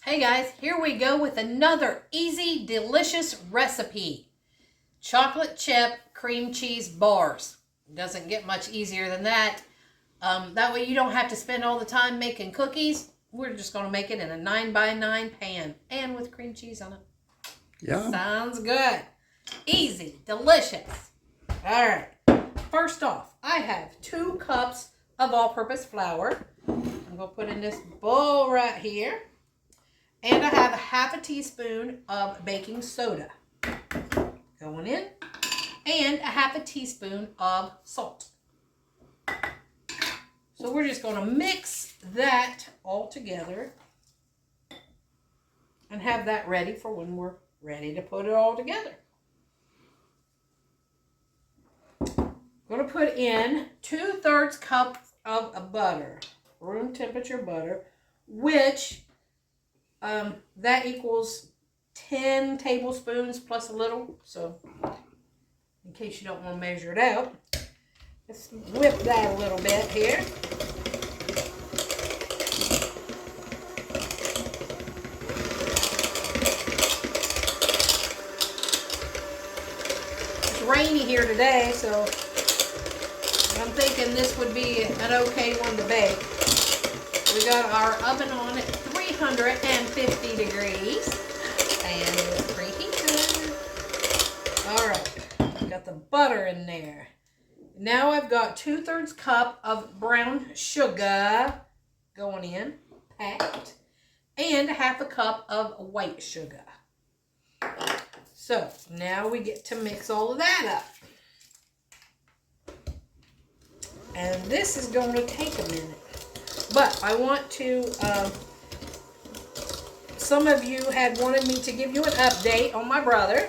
Hey guys, here we go with another easy, delicious recipe. Chocolate chip cream cheese bars. Doesn't get much easier than that. That way you don't have to spend all the time making cookies. We're just going to make it in a 9x9 pan and with cream cheese on it. Yeah. Sounds good. Easy, delicious. All right. First off, I have 2 cups of all-purpose flour. I'm going to put in this bowl right here. And I have a half a teaspoon of baking soda going in. And a half a teaspoon of salt. So we're just going to mix that all together and have that ready for when we're ready to put it all together. I'm going to put in 2/3 cup of butter, room temperature butter, which that equals 10 tablespoons plus a little. So in case you don't want to measure it out, let's whip that a little bit here. It's rainy here today, so I'm thinking this would be an okay one to bake. We got our oven on at 350 degrees and it's preheated. Alright, got the butter in there. Now I've got 2/3 cup of brown sugar going in, packed, and half a cup of white sugar. So now we get to mix all of that up. And this is going to take a minute. But I want to, some of you had wanted me to give you an update on my brother.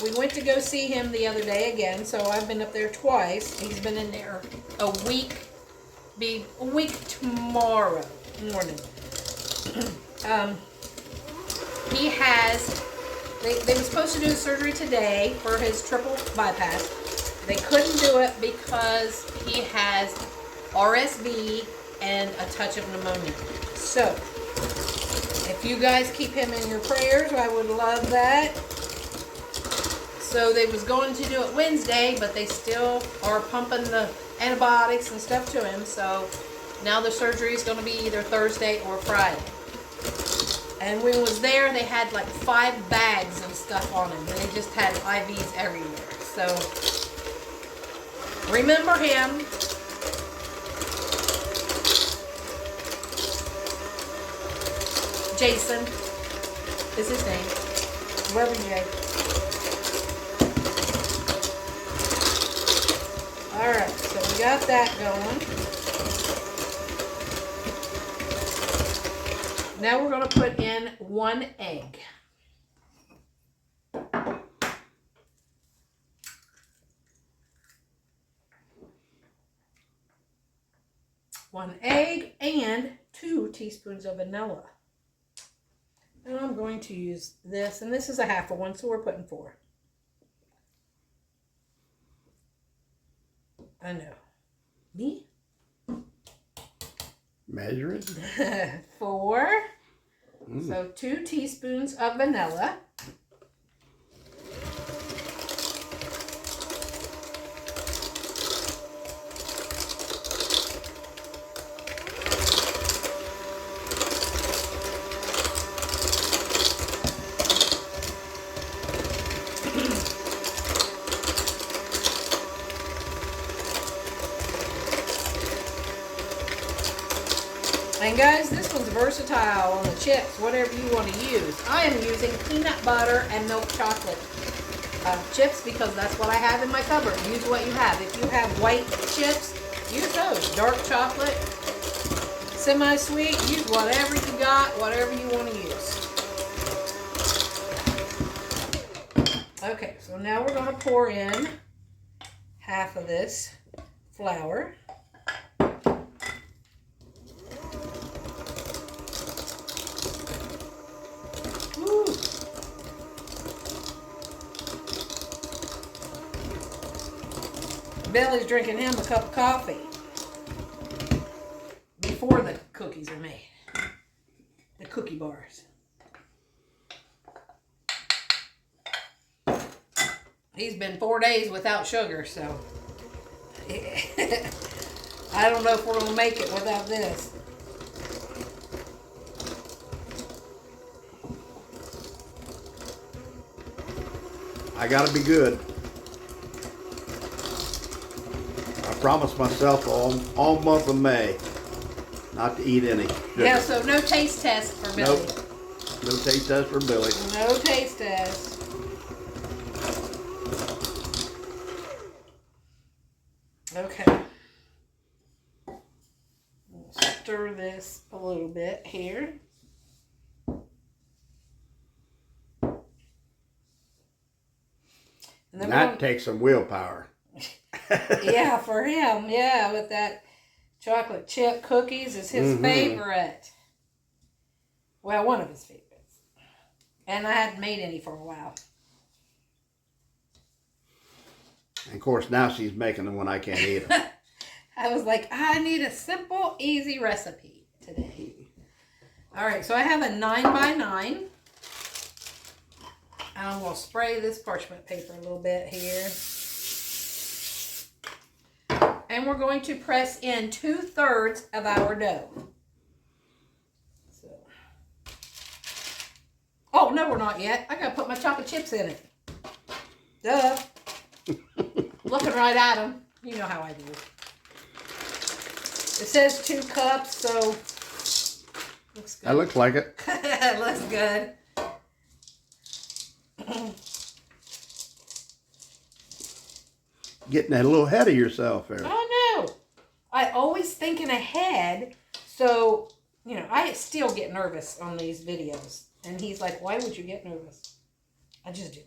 We went to go see him the other day again, so I've been up there twice. He's been in there a week, be a week tomorrow morning. He has, they were supposed to do the surgery today for his triple bypass. They couldn't do it because he has RSV and a touch of pneumonia. So, if you guys keep him in your prayers, I would love that. So they was going to do it Wednesday, but they still are pumping the antibiotics and stuff to him. So now the surgery is going to be either Thursday or Friday. And when we was there, they had like 5 bags of stuff on him. And they just had IVs everywhere. So remember him. Jason is his name. Love you, Jay. Alright, so we got that going. Now we're going to put in 1 egg. One egg and 2 teaspoons of vanilla. And I'm going to use this, and this is a half of one, so we're putting 4. I know. Me? Measure it. 4. So 2 teaspoons of vanilla. And guys, this one's versatile on the chips, whatever you want to use. I am using peanut butter and milk chocolate chips because that's what I have in my cupboard. Use what you have. If you have white chips, use those. Dark chocolate, semi-sweet, use whatever you got, whatever you want to use. Okay, so now we're going to pour in half of this flour. Billy's drinking him a cup of coffee before the cookies are made. The cookie bars. He's been 4 days without sugar, so I don't know if we're gonna make it without this. I gotta be good. I promised myself all month of May not to eat any sugar. Yeah, so no taste test for Billy. Nope. No taste test for Billy. No taste test. Okay. Stir this a little bit here. And then That takes some willpower. yeah, for him, yeah, with that chocolate chip cookies is his favorite. Well, one of his favorites. And I hadn't made any for a while. And of course, now she's making them when I can't eat them. I was like, I need a simple, easy recipe today. All right, so I have a 9x9. I'm going to spray this parchment paper a little bit here. And we're going to press in 2/3 of our dough. So. Oh, no, we're not yet. I got to put my chocolate chips in it. Duh. Looking right at them. You know how I do. It says 2 cups, so looks good. That looks like it. Looks good. Getting a little ahead of yourself there. I know. I always thinking ahead, so you know I still get nervous on these videos. And he's like, "Why would you get nervous?" I just do.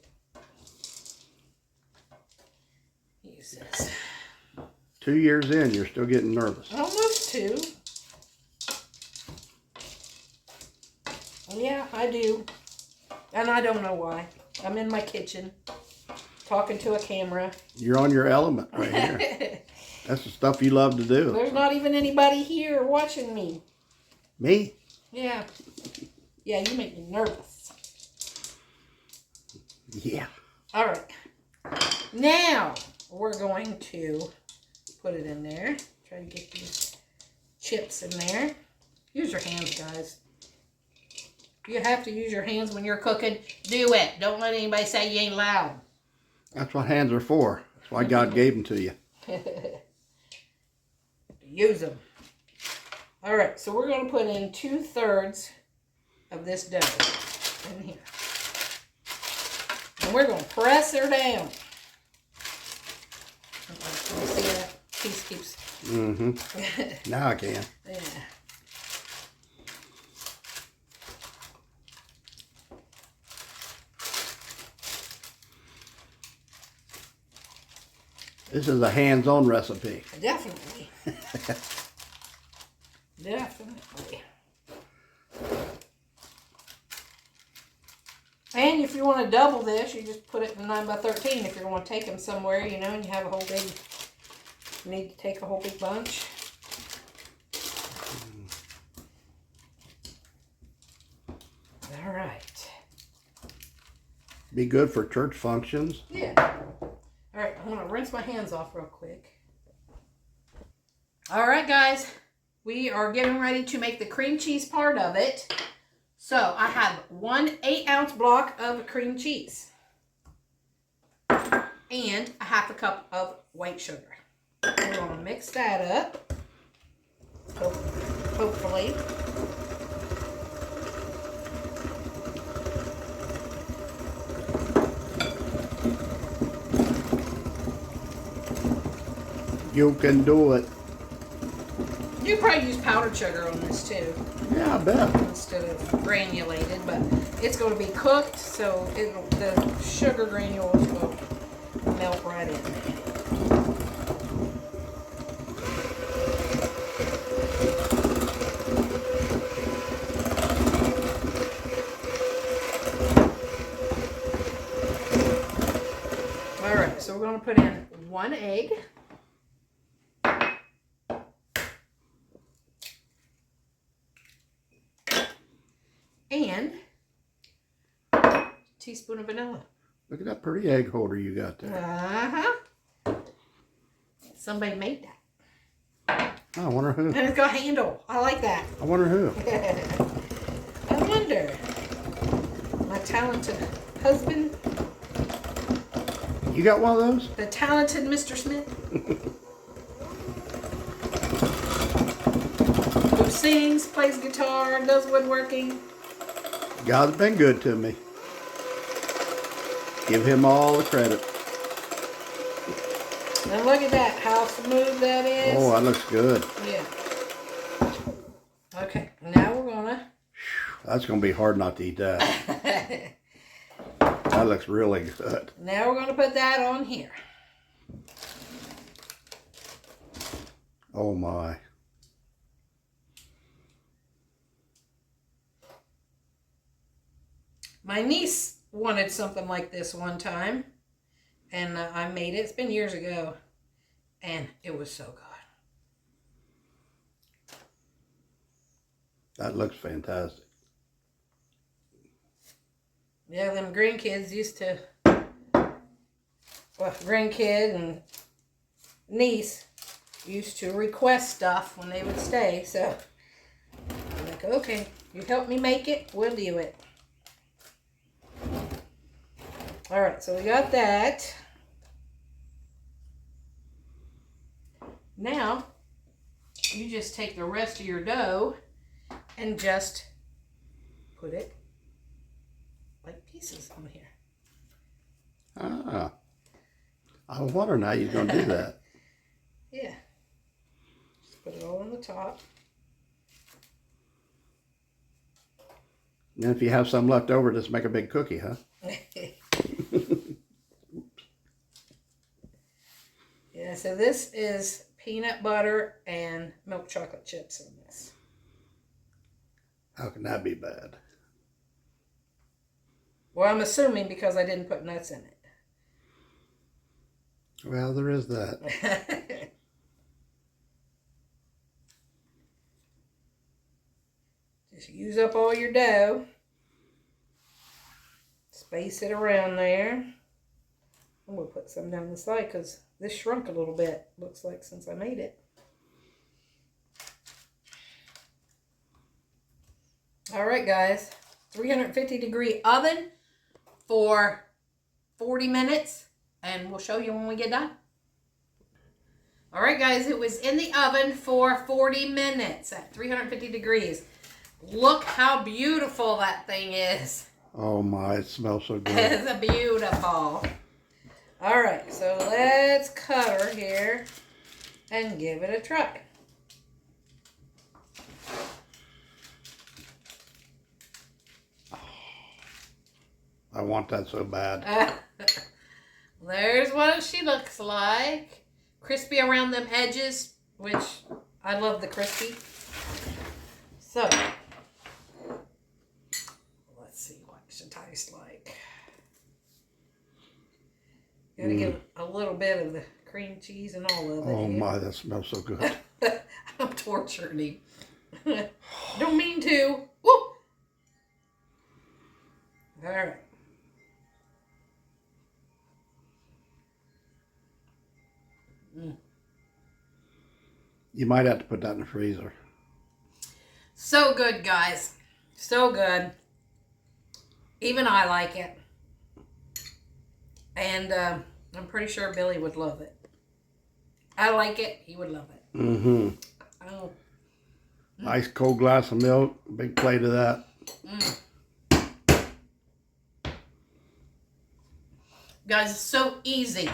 Use this. 2 years in, you're still getting nervous. Almost 2. Yeah, I do. And I don't know why. I'm in my kitchen, talking to a camera. You're on your element right here. That's the stuff you love to do. There's not even anybody here watching me. Me? Yeah. Yeah, you make me nervous. Yeah. All right. Now, we're going to put it in there. Try to get these chips in there. Use your hands, guys. You have to use your hands when you're cooking. Do it. Don't let anybody say you ain't loud. That's what hands are for. That's why God gave them to you. Use them. All right, so we're going to put in 2/3 of this dough in here. And we're going to press her down. You see that piece keeps... Mm-hmm. Now I can. Yeah. This is a hands-on recipe. Definitely. Definitely. And if you want to double this, you just put it in 9x13 if you're going to take them somewhere, you know, and you have a whole big, you need to take a whole big bunch. All right. Be good for church functions. Yeah. All right, I'm going to rinse my hands off real quick. All right, guys. We are getting ready to make the cream cheese part of it. So I have 1 8-ounce block of cream cheese and a 1/2 cup of white sugar. We're going to mix that up, hopefully. You can do it. You probably use powdered sugar on this too. Yeah, I bet. Instead of granulated, but it's going to be cooked, so the sugar granules will melt right in. All right, so we're going to put in 1 egg. And a teaspoon of vanilla. Look at that pretty egg holder you got there. Uh-huh. Somebody made that. I wonder who. And it's got a handle. I like that. I wonder who. I wonder. My talented husband. You got one of those? The talented Mr. Smith. Who sings, plays guitar, does woodworking. God's been good to me. Give him all the credit. Now look at that, how smooth that is. Oh, that looks good. Yeah. Okay, now we're gonna. That's going to be hard not to eat that. That looks really good. Now we're gonna put that on here. Oh my. My niece wanted something like this one time, and I made it. It's been years ago, and it was so good. That looks fantastic. Yeah, them grandkids used to, well, grandkid and niece used to request stuff when they would stay, so I'm like, okay, you help me make it, we'll do it. All right, so we got that. Now, you just take the rest of your dough and just put it like pieces on here. Ah. I was wondering how you're going to do that. Yeah. Just put it all on the top. And then if you have some left over, just make a big cookie, huh? Yeah, so this is peanut butter and milk chocolate chips in this. How can that be bad? Well, I'm assuming because I didn't put nuts in it. Well, there is that. Just use up all your dough. Space it around there. I'm going to put some down the side because this shrunk a little bit, looks like, since I made it. All right, guys. 350-degree oven for 40 minutes, and we'll show you when we get done. All right, guys, it was in the oven for 40 minutes at 350 degrees. Look how beautiful that thing is. Oh my, it smells so good. It's beautiful. All right, so let's cut her here and give it a try. I want that so bad. There's what she looks like. Crispy around them edges, which I love the crispy. So, let's see what it should taste like. Gotta get a little bit of the cream cheese and all of it. Oh here. my, that smells so good. I'm torturing him. Don't mean to. Woo! All right. You might have to put that in the freezer. So good, guys. So good. Even I like it. And I'm pretty sure Billy would love it. I like it. He would love it. Mm-hmm. Oh. Nice cold glass of milk. Big plate of that. Guys, it's so easy.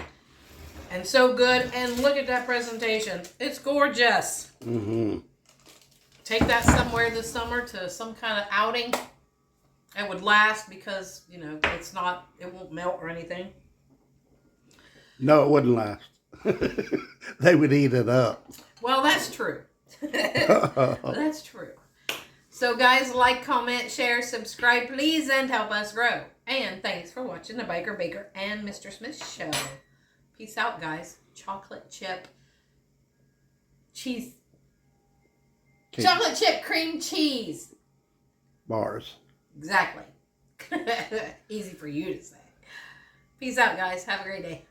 And so good. And look at that presentation. It's gorgeous. Mm-hmm. Take that somewhere this summer to some kind of outing. It would last because, you know, it won't melt or anything. No, it wouldn't last. They would eat it up. Well, that's true. That's true. So, guys, like, comment, share, subscribe, please, and help us grow. And thanks for watching the Biker Baker and Mr. Smith Show. Peace out, guys. Chocolate chip cheese. Chocolate chip cream cheese. Bars. Exactly. Easy for you to say. Peace out, guys. Have a great day.